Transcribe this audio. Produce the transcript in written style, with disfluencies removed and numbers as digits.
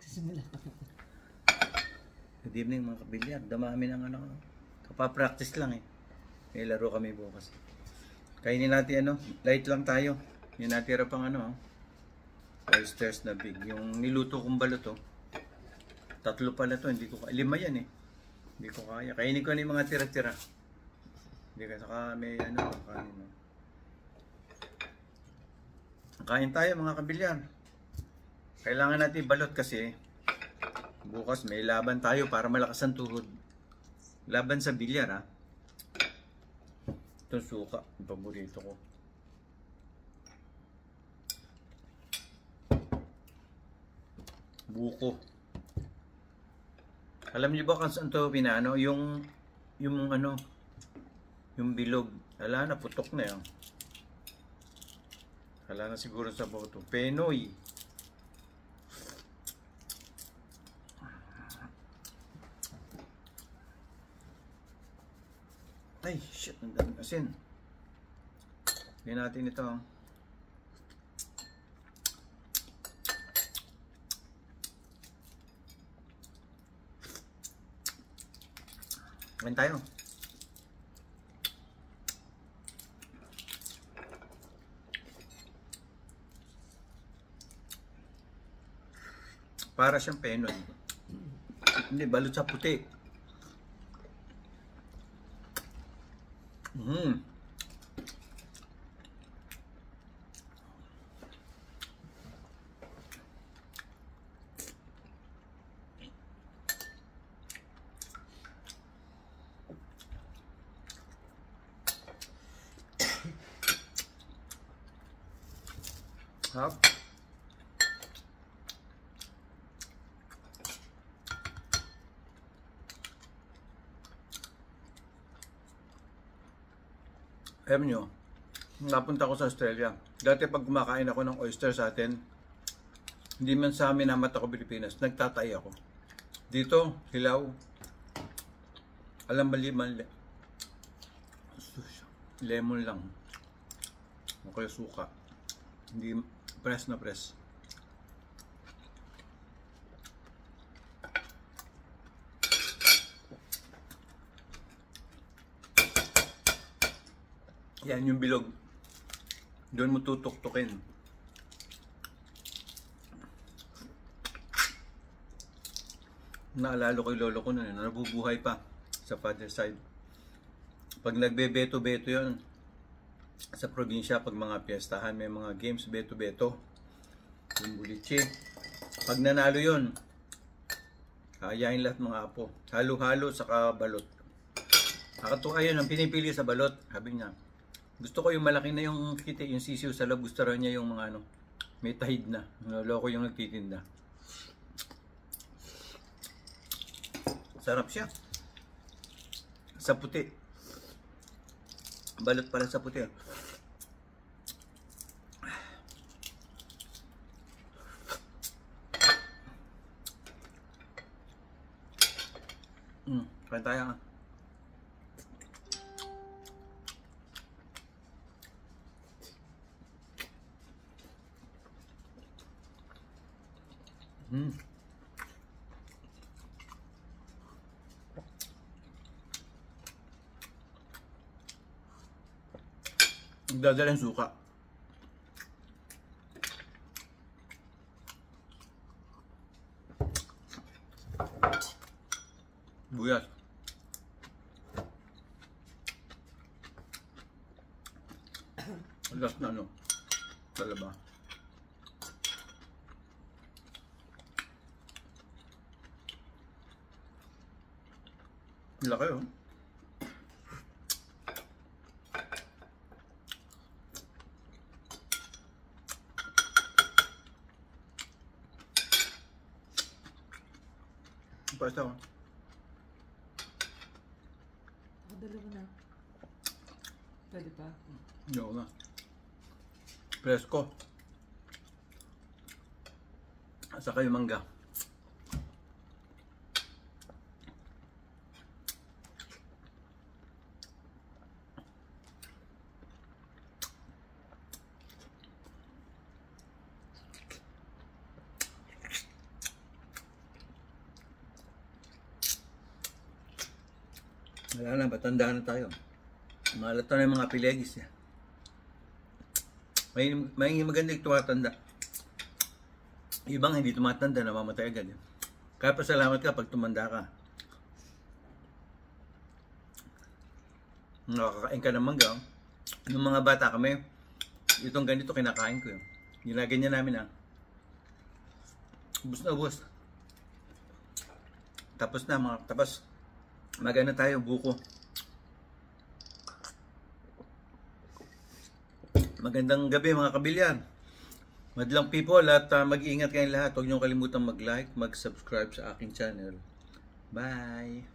Simula. Good evening mga kabilyar. Damami ng ano. Kapapractice lang eh. May laro kami bukas. Kainin natin ano. Light lang tayo. Yung natira pang ano. Oysters na big. Yung niluto kong balot oh. 3 pala to. Hindi ko kaya. 5 yan eh. Hindi ko kaya. Kainin ko na yung mga tira-tira. Hindi ka saka may ano. Kanin oh. Kain tayo mga kabilyar. Kailangan natin balot kasi bukas may laban tayo para malakas ang tuhod. Laban sa bilyar ha. Itong suka, yung paborito ko. Buko. Alam niyo ba kung saan ito pinano? Yung ano, yung bilog. Ala na, putok na yan. Ala na siguro sa boto. Penoy. Ay, shit, ang daming asin. Gawin natin ito. Kain tayo. Para siyang penoy. Hindi, balot sa puti. Hap. Alam nyo, napunta ako sa Australia. Dati pag kumakain ako ng oyster sa atin, hindi man sa amin namat ako Pilipinas, nagtatay ako. Dito, hilaw. Alam mali man, lemon lang. O kaya suka. Hindi press na press. Yan yung bilog. Doon mo tutok-tukin. Naalala ko yung lolo ko noon, nabubuhay pa sa father side. Pag nagbe-beto-beto yun, sa probinsya, pag mga piyestahan, may mga games, beto-beto. Yung bulichi. Pag nanalo yun, kayain lahat mga apo. Halo-halo, saka balot. Nakatuwa yun, ang pinipili sa balot, sabi niya. Gusto ko yung malaki na yung kiti, yung sisiw sa loob. Gusto rin niya yung mga ano, may tahid na. Loko yung nagtitinda. Sarap siya. Sa puti. Balot pala sa puti. Kain tayo nga. Magdadala yung suka. Buyas. Last na ano. Talaba. Laki oh. Pasta ko. Dalawa na. Pwede pa? Hindi ako na. Presko. Saka yung mangga. Wala na, matanda na tayo. Malata na yung mga pilegis niya. May magandang tumatanda. Ibang hindi tumatanda, namamatay agad. Kaya pasalamat ka pag tumanda ka. Nakakain ka ng mangga. Nung mga bata kami, itong ganito kinakain ko yun. Ginaganyan namin ubus na ubus. Tapos magana tayo, buko. Magandang gabi mga kabilyan. Madlang people at mag-iingat kayong lahat. Huwag niyo kalimutan mag-like, mag-subscribe sa aking channel. Bye!